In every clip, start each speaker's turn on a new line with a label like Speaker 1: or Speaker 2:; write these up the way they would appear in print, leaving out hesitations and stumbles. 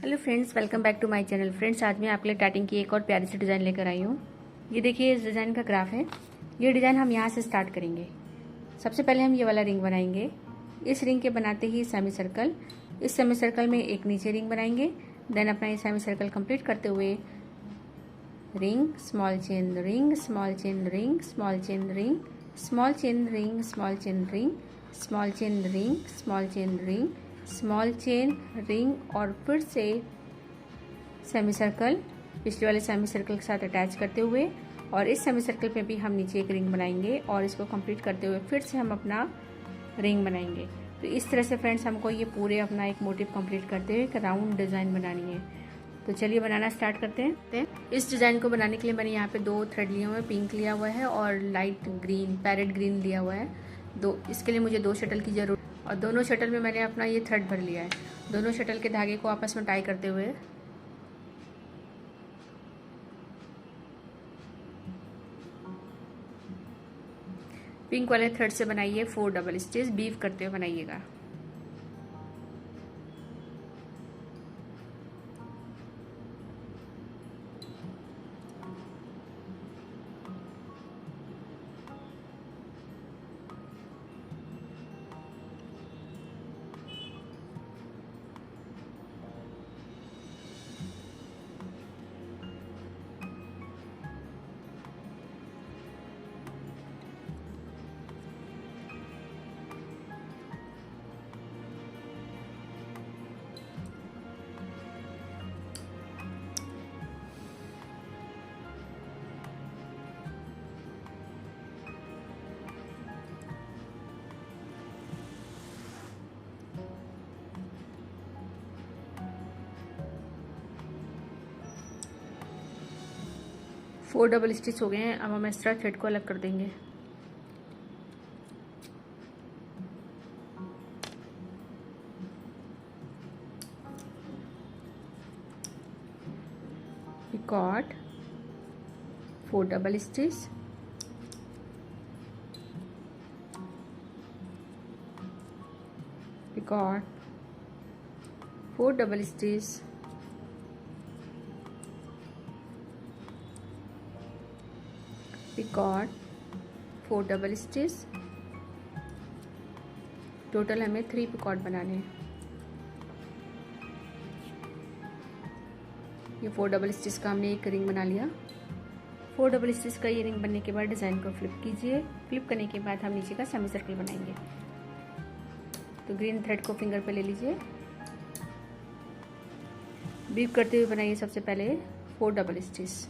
Speaker 1: Hello friends, welcome back to my channel. Friends, आज मैं आपके लिए टार्टिंग की एक और प्यारी सी डिज़ाइन लेकर आई हूँ। ये देखिए, इस डिज़ाइन का ग्राफ है। ये डिज़ाइन हम यहाँ से स्टार्ट करेंगे। सबसे पहले हम ये वाला रिंग बनाएंगे। इस रिंग के बनाते ही सेमी सर्कल, इस सेमी सर्कल में एक नीचे रिंग बनाएंगे। देन अपना ये सेमी सर्कल कंप्लीट करते हुए ring, small chain ring, small chain ring, small chain ring, small chain ring, small chain ring, small chain ring, small chain ring, small chain ring और फिर से सेमी सर्कल पिछले वाले semi circle के साथ attach करते हुए और इस सेमी सर्कल पे भी हम नीचे एक रिंग बनाएंगे और इसको कंप्लीट करते हुए फिर से हम अपना रिंग बनाएंगे। तो इस तरह से फ्रेंड्स हमको ये पूरे अपना एक मोटिव कंप्लीट करते हुए एक राउंड डिज़ाइन बनानी है। तो चलिए बनाना स्टार्ट करते हैं। इस डिज़ाइन को बनाने के लिए मैंने यहाँ पे 2 थ्रेड लिए हुए हैं, पिंक लिया हुआ है और लाइट ग्रीन, पैरेट ग्रीन लिया हुआ है। इसके लिए मुझे 2 शटल की जरूरत और दोनों शटल में मैंने अपना ये थ्रेड भर लिया है। दोनों शटल के धागे को आपस में टाई करते हुए पिंक वाले थ्रेड से बनाइए 4 डबल स्टिच, बीफ करते हुए बनाइएगा। फोर डबल स्टिच हो गए हैं। अब हम एक्स्ट्रा थ्रेड को अलग कर देंगे। Picot, 4 double stitch, picot, 4 double stitch, picot, 4 double stitch. Total हमें 3 पिकॉट बनाने हैं। ये 4 डबल स्टिच का हमने एक रिंग बना लिया। 4 डबल स्टिच का ये रिंग बनने के बाद डिज़ाइन को फ्लिप कीजिए। फ्लिप करने के बाद हम नीचे का सेमी सर्कल बनाएंगे। तो ग्रीन थ्रेड को फिंगर पे ले लीजिए। बीप करते हुए बनाइए सबसे पहले 4 double stitch.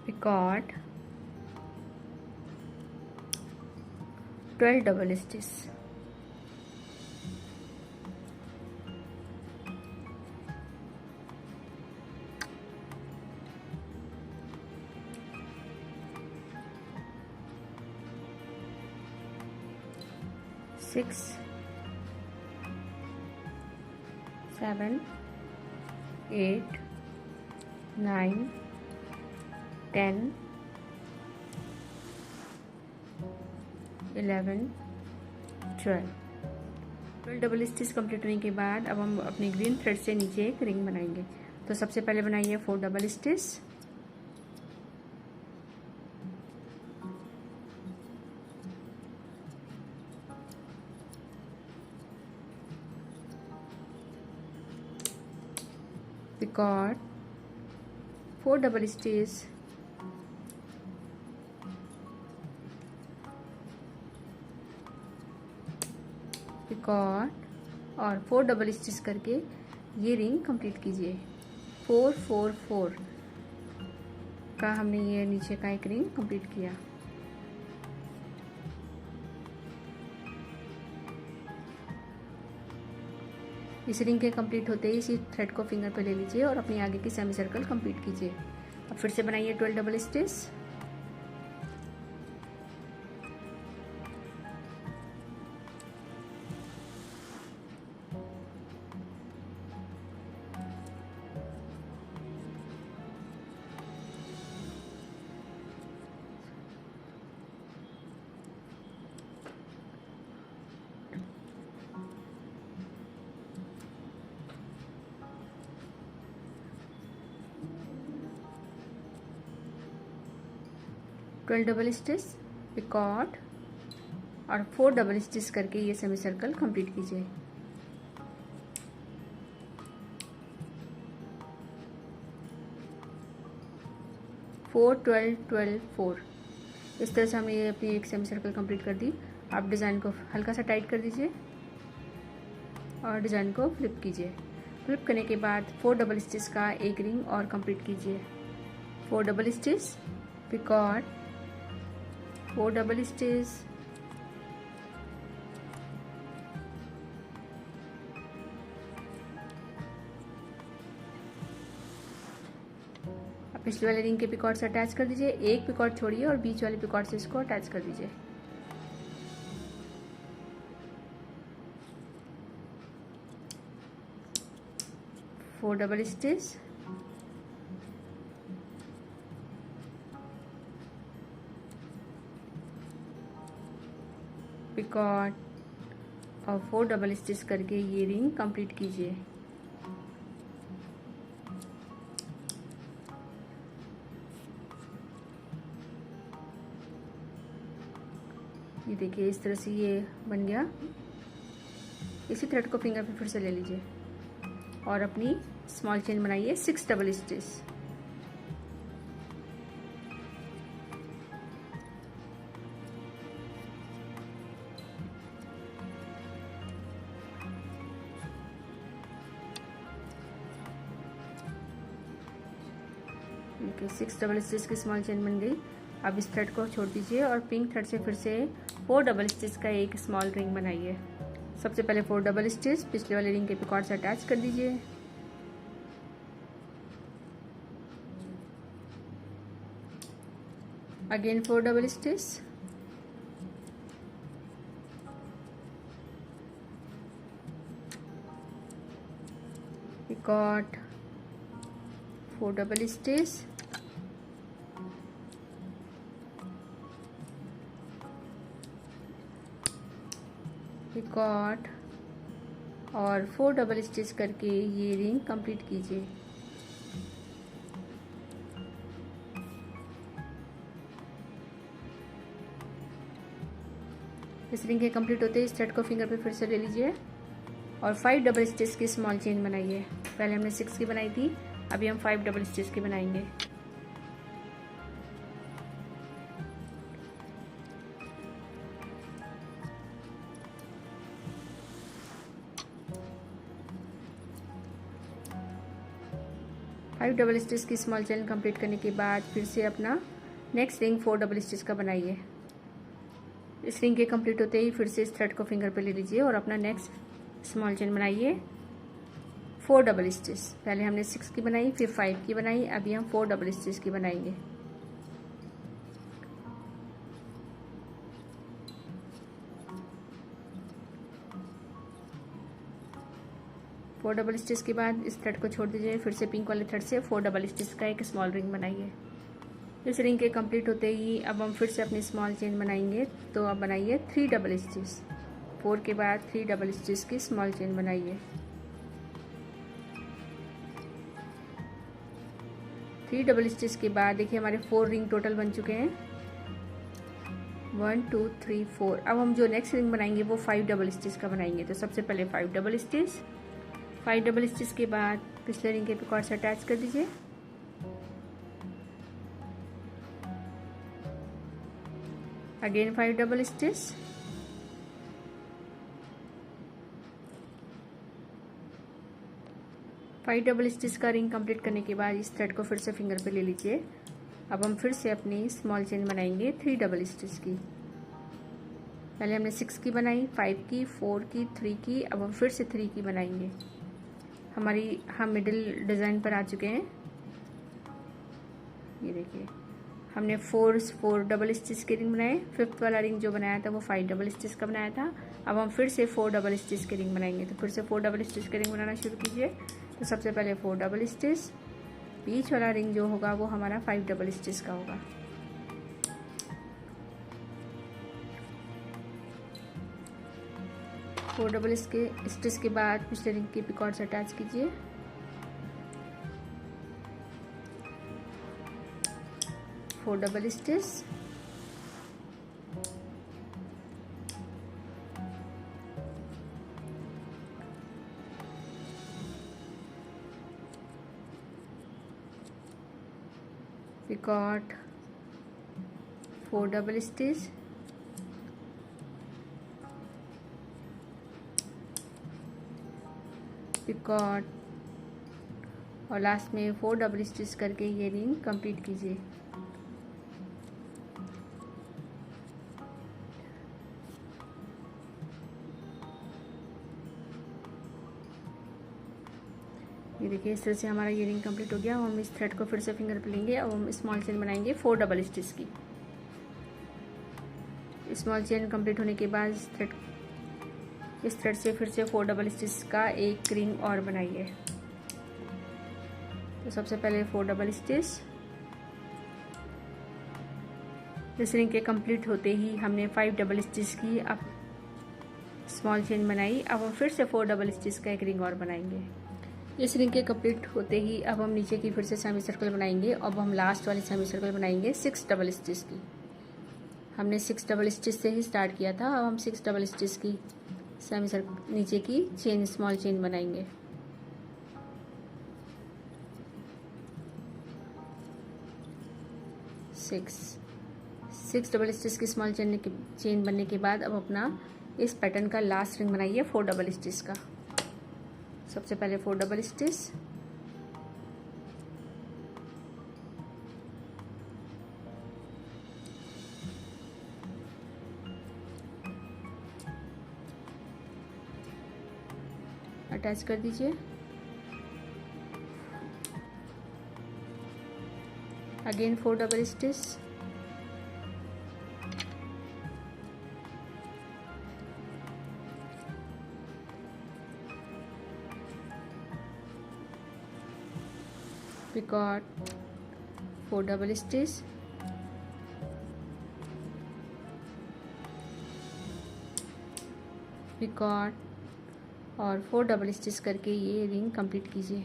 Speaker 1: Picot, 12 double stitch, six, 7, 8, 9, 10, 11, 12 double stitch complete होने के बाद अब हम अपने ग्रीन थ्रेड से नीचे एक रिंग बनाएंगे। तो सबसे पहले बनाइए 4 double stitch, picot, 4 double stitch, picot और 4 डबल स्टिच करके ये रिंग कंप्लीट कीजिए। 4 4 4 का हमने ये नीचे का एक रिंग कंप्लीट किया। इस रिंग के कंप्लीट होते ही इसी थ्रेड को फिंगर पे ले लीजिए और अपनी आगे की सेमी सर्कल कंप्लीट कीजिए। अब फिर से बनाइए 12 double stitch. Twelve double stitch, picot और 4 डबल स्टिच करके ये सेमी सर्कल कंप्लीट कीजिए। फोर 12 12 4 इस तरह से हमने ये अपनी एक सेमी सर्कल कंप्लीट कर दी। आप डिज़ाइन को हल्का सा टाइट कर दीजिए और डिज़ाइन को फ्लिप कीजिए। फ्लिप करने के बाद 4 डबल स्टिच का एक रिंग और कंप्लीट कीजिए। 4 double stitch, picot, 4 double stitch, अब पिछले वाले रिंग के पिकॉट से अटैच कर दीजिए। एक पिकॉट छोड़िए और बीच वाले पिकॉट से इसको अटैच कर दीजिए। फोर डबल स्टिच, पिकॉट और 4 डबल स्टिच करके ये रिंग कंप्लीट कीजिए। ये देखिए इस तरह से ये बन गया। इसी थ्रेड को फिंगर पे फिर से ले लीजिए और अपनी स्मॉल चेन बनाइए 6 डबल स्टिच। देखिए 6 डबल स्टिच की स्मॉल चेन बन गई। अब इस थ्रेड को छोड़ दीजिए और पिंक थ्रेड से फिर से 4 डबल स्टिच का एक स्मॉल रिंग बनाइए। सबसे पहले 4 डबल स्टिच पिछले वाले रिंग के पिकॉट से अटैच कर दीजिए। Again 4 double stitch, picot, 4 double stitch, picot और 4 डबल स्टिच करके ये रिंग कंप्लीट कीजिए। इस रिंग के कंप्लीट होते ही इस थ्रेड को फिंगर पे फिर से ले लीजिए और 5 डबल स्टिच की स्मॉल चेन बनाइए। पहले हमने 6 की बनाई थी, अभी हम 5 डबल स्टिच की बनाएंगे। फाइव डबल स्टिच की स्मॉल चेन कंप्लीट करने के बाद फिर से अपना नेक्स्ट रिंग 4 डबल स्टिच का बनाइए। इस रिंग के कंप्लीट होते ही फिर से इस थ्रेड को फिंगर पे ले लीजिए और अपना नेक्स्ट स्मॉल चेन बनाइए 4 डबल स्टिच। पहले हमने 6 की बनाई, फिर 5 की बनाई, अभी हम 4 डबल स्टिच की बनाएंगे। फोर डबल स्टिच के बाद इस थ्रेड को छोड़ दीजिए। फिर से पिंक वाले थ्रेड से 4 डबल स्टिच का एक स्मॉल रिंग बनाइए। इस रिंग के कंप्लीट होते ही अब हम फिर से अपनी स्मॉल चेन बनाएंगे। तो अब बनाइए 3 डबल स्टिच। 4 के बाद 3 डबल स्टिच की स्मॉल चेन बनाइए। 3 डबल स्टिच के बाद देखिए हमारे 4 रिंग टोटल बन चुके हैं। 1 2 3 4। अब हम जो नेक्स्ट रिंग बनाएंगे वो 5 डबल स्टिच का बनाएंगे। तो सबसे पहले 5 डबल स्टिच, 5 डबल स्टिच के बाद पिछले रिंग के पिकॉट से अटैच कर दीजिए। Again 5 double stitch, five double stitch का रिंग कंप्लीट करने के बाद इस थ्रेड को फिर से फिंगर पे ले लीजिए। अब हम फिर से अपनी स्मॉल चेन बनाएंगे 3 डबल स्टिच की। पहले हमने 6 की बनाई, 5 की, 4 की, 3 की, अब हम फिर से 3 की बनाएंगे। हम मिडिल डिज़ाइन पर आ चुके हैं। ये देखिए, हमने फोर डबल स्टिच के रिंग बनाए। फिफ्थ वाला रिंग जो बनाया था वो 5 डबल स्टिच का बनाया था। अब हम फिर से 4 डबल स्टिच के रिंग बनाएंगे। तो फिर से 4 डबल स्टिच के रिंग बनाना शुरू कीजिए। तो सबसे पहले 4 डबल स्टिच, बीच वाला रिंग जो होगा वो हमारा 5 डबल स्टिच का होगा। फोर डबल स्टिच के बाद पिछले रिंग के पिकॉर्ड से अटैच कीजिए। Four double stitch, picot, 4 double stitch, picot और लास्ट में 4 डबल स्टिच करके ये रिंग कंप्लीट कीजिए। ये देखिए, इस तरह से हमारा ये रिंग कंप्लीट हो गया। हम इस थ्रेड को फिर से फिंगर पे लेंगे। अब हम स्मॉल चेन बनाएंगे 4 डबल स्टिच की। स्मॉल चेन कंप्लीट होने के बाद इस थ्रेड से फिर से 4 डबल स्टिच का एक रिंग और बनाइए। तो सबसे पहले 4 डबल स्टिच, इस रिंग के कंप्लीट होते ही हमने 5 डबल स्टिच की। अब स्मॉल चेन बनाई। अब हम फिर से 4 डबल स्टिच का एक रिंग और बनाएंगे। इस रिंग के कंप्लीट होते ही अब हम नीचे की फिर से सेमी सर्कल बनाएंगे। अब हम लास्ट वाली सेमी सर्कल बनाएंगे 6 डबल स्टिच की। हमने 6 डबल स्टिच से ही स्टार्ट किया था। अब हम 6 डबल स्टिच की सेमी सर्कल नीचे की चेन स्मॉल चेन बनाएंगे। सिक्स डबल स्टिच की स्मॉल चेन बनने के बाद अब अपना इस पैटर्न का लास्ट रिंग बनाइए 4 डबल स्टिच का। सबसे पहले 4 डबल स्टिच, अटैच कर दीजिए। Again 4 double stitch, picot, 4 double stitch, picot और 4 डबल स्टिच करके ये रिंग कंप्लीट कीजिए।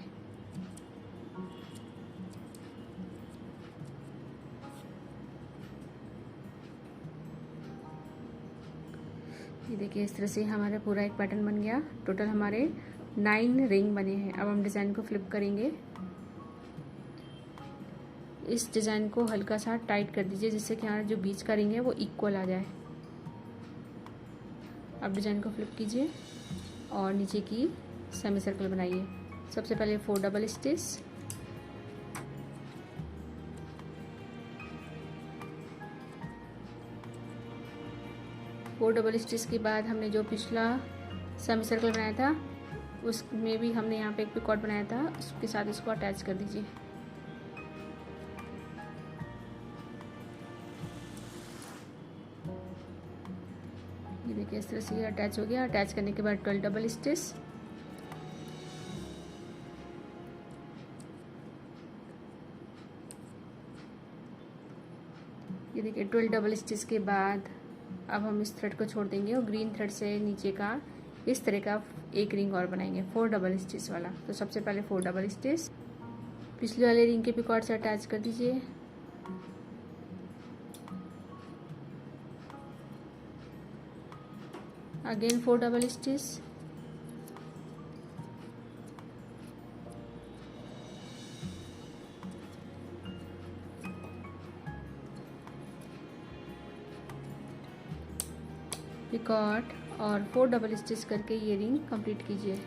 Speaker 1: ये देखिए, इस तरह से हमारा पूरा एक पैटर्न बन गया। टोटल हमारे 9 रिंग बने हैं। अब हम डिज़ाइन को फ्लिप करेंगे। इस डिज़ाइन को हल्का सा टाइट कर दीजिए जिससे कि हमारा जो बीच का रिंग है वो इक्वल आ जाए। अब डिज़ाइन को फ्लिप कीजिए और नीचे की सेमी सर्कल बनाइए। सबसे पहले 4 double stitch, four double stitch के बाद हमने जो पिछला सेमी सर्कल बनाया था उसमें भी हमने यहाँ पे एक पिकॉट बनाया था, उसके साथ इसको अटैच कर दीजिए। ये देखिए, इस तरह से ये अटैच हो गया। अटैच करने के बाद 12 डबल स्टिच, ये देखिए 12 डबल स्टिच के बाद अब हम इस थ्रेड को छोड़ देंगे और ग्रीन थ्रेड से नीचे का इस तरह का एक रिंग और बनाएंगे 4 डबल स्टिच वाला। तो सबसे पहले 4 डबल स्टिच, पिछले वाले रिंग के पिकॉट से अटैच कर दीजिए। अगेन 4 डबल स्टिच, पिकॉट और 4 डबल स्टिच करके ये रिंग कंप्लीट कीजिए।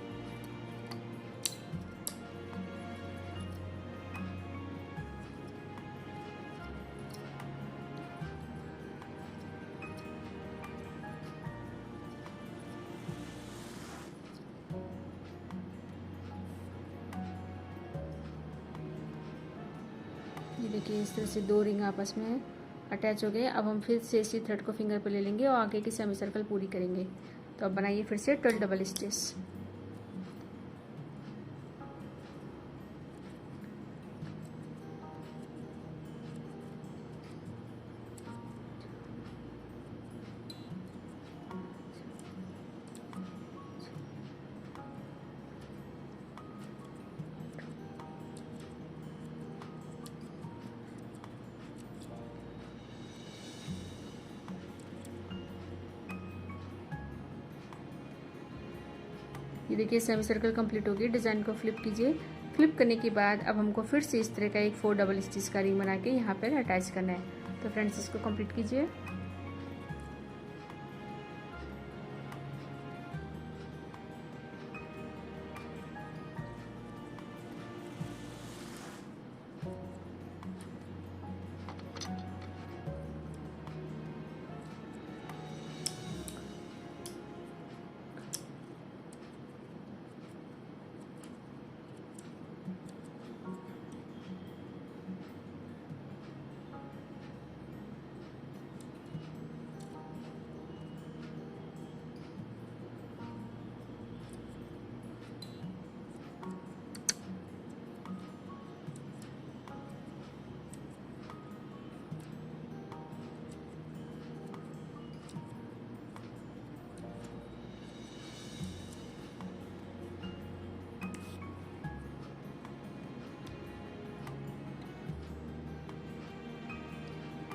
Speaker 1: ये देखिए इस तरह से 2 रिंग आपस में अटैच हो गए। अब हम फिर से इसी थ्रेड को फिंगर पे ले लेंगे और आगे की सेमी सर्कल पूरी करेंगे। तो अब बनाइए फिर से 12 डबल स्टिच। ये देखिए सेमी सर्कल कंप्लीट हो गई। डिज़ाइन को फ्लिप कीजिए। फ्लिप करने के बाद अब हमको फिर से इस तरह का एक 4 डबल स्टिच का रिंग बना के यहाँ पर अटैच करना है। तो फ्रेंड्स इसको कंप्लीट कीजिए।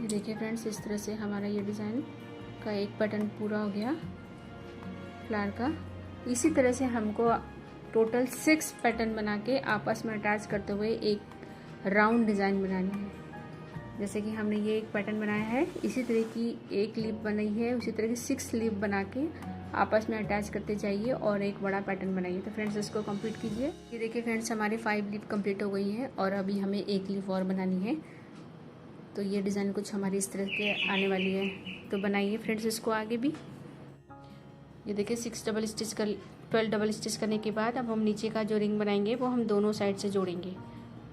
Speaker 1: ये देखिए फ्रेंड्स इस तरह से हमारा ये डिज़ाइन का एक पैटर्न पूरा हो गया फ्लावर का। इसी तरह से हमको टोटल 6 पैटर्न बना के आपस में अटैच करते हुए एक राउंड डिज़ाइन बनानी है। जैसे कि हमने ये एक पैटर्न बनाया है, इसी तरह की एक लीफ बनाई है, उसी तरह की 6 लीफ बना के आपस में अटैच करते जाइए और एक बड़ा पैटर्न बनाइए। तो फ्रेंड्स इसको कंप्लीट कीजिए। ये देखिए फ्रेंड्स हमारे 5 लीफ कंप्लीट हो गई हैं और अभी हमें एक लीफ और बनानी है। तो ये डिज़ाइन कुछ हमारी इस तरह के आने वाली है। तो बनाइए फ्रेंड्स इसको आगे भी। ये देखिए 6 डबल स्टिच कर 12 डबल स्टिच करने के बाद अब हम नीचे का जो रिंग बनाएंगे वो हम दोनों साइड से जोड़ेंगे।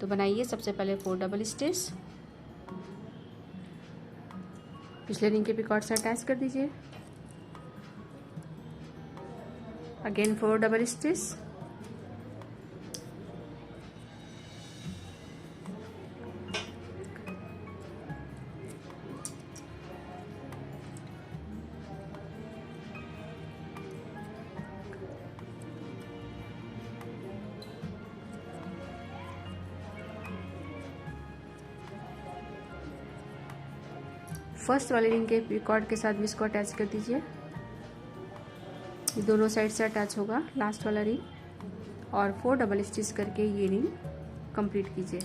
Speaker 1: तो बनाइए सबसे पहले 4 डबल स्टिच, पिछले रिंग के पिकॉट से अटैच कर दीजिए। अगेन 4 डबल स्टिच, फर्स्ट वाले रिंग के पिकॉट के साथ भी इसको अटैच कर दीजिए। ये दोनों साइड से अटैच होगा लास्ट वाला रिंग और 4 डबल स्टिच करके ये रिंग कंप्लीट कीजिए।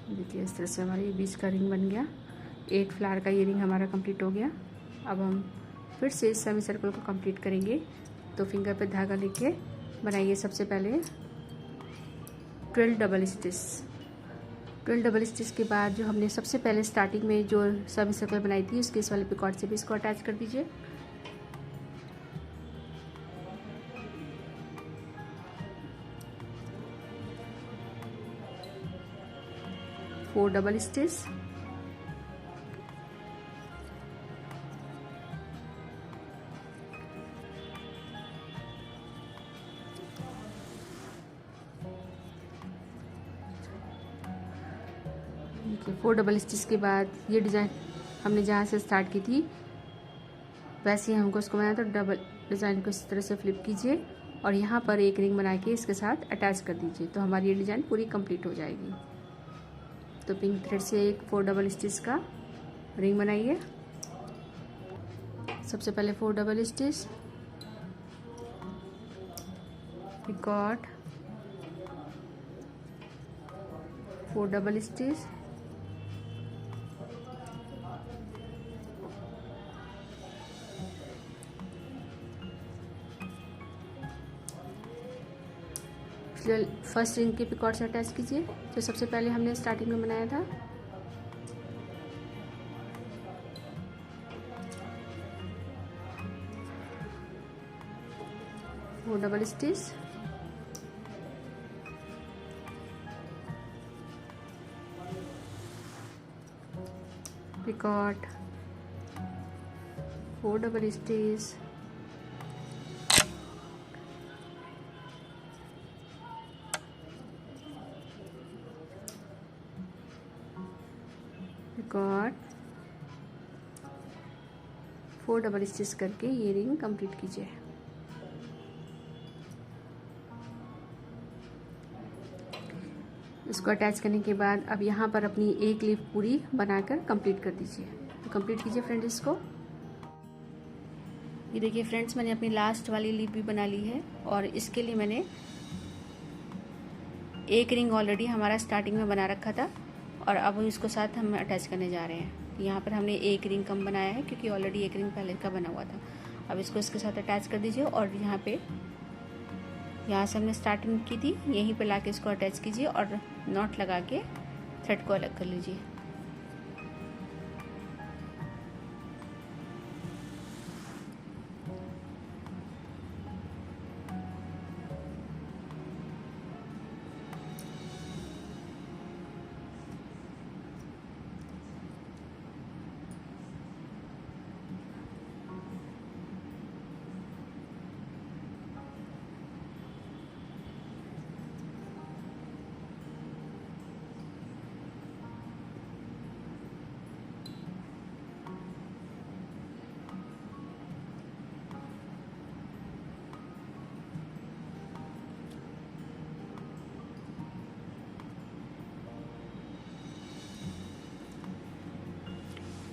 Speaker 1: देखिए इस तरह से हमारी बीच का रिंग बन गया। 8 फ्लावर का ये रिंग हमारा कंप्लीट हो गया। अब हम फिर से इस सेमी सर्कल को कंप्लीट करेंगे। तो फिंगर पे धागा लेके बनाइए सबसे पहले 12 डबल स्टिच। 12 डबल स्टिच के बाद जो हमने सबसे पहले स्टार्टिंग में जो सेमी सर्कल बनाई थी उसके इस वाले पिकॉट से भी इसको अटैच कर दीजिए। फोर डबल स्टिच, देखिए 4 डबल स्टिच के बाद ये डिज़ाइन हमने जहाँ से स्टार्ट की थी वैसे ही हमको इसको बनाया। तो डबल डिज़ाइन को इस तरह से फ्लिप कीजिए और यहाँ पर एक रिंग बना के इसके साथ अटैच कर दीजिए। तो हमारी ये डिज़ाइन पूरी कंप्लीट हो जाएगी। तो पिंक थ्रेड से एक 4 डबल स्टिच का रिंग बनाइए। सबसे पहले 4 double stitch, picot, 4 double stitch, first ring के पिकॉट से अटैच कीजिए जो सबसे पहले हमने स्टार्टिंग में बनाया था। वो double stitch, picot, 4 double stitch, picot, 4 double stitch करके ये रिंग कंप्लीट कीजिए। इसको अटैच करने के बाद अब यहाँ पर अपनी एक लीफ पूरी बनाकर कंप्लीट कर दीजिए। तो कंप्लीट कीजिए फ्रेंड्स इसको। ये देखिए फ्रेंड्स, मैंने अपनी लास्ट वाली लीफ भी बना ली है और इसके लिए मैंने एक रिंग ऑलरेडी हमारा स्टार्टिंग में बना रखा था और अब इसको साथ हम अटैच करने जा रहे हैं। यहाँ पर हमने एक रिंग कम बनाया है क्योंकि ऑलरेडी एक रिंग पहले का बना हुआ था। अब इसको इसके साथ अटैच कर दीजिए और यहाँ से हमने स्टार्टिंग की थी यहीं पे लाके इसको अटैच कीजिए और नॉट लगा के थ्रेड को अलग कर लीजिए।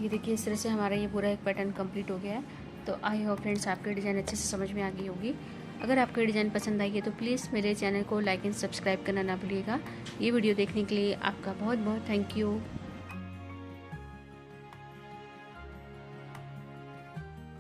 Speaker 1: ये देखिए इस तरह से हमारा ये पूरा एक पैटर्न कंप्लीट हो गया है। तो आई होप फ्रेंड्स आपके डिज़ाइन अच्छे से समझ में आ गई होगी। अगर आपको डिज़ाइन पसंद आई है तो प्लीज़ मेरे चैनल को लाइक एंड सब्सक्राइब करना ना भूलिएगा। ये वीडियो देखने के लिए आपका बहुत बहुत थैंक यू।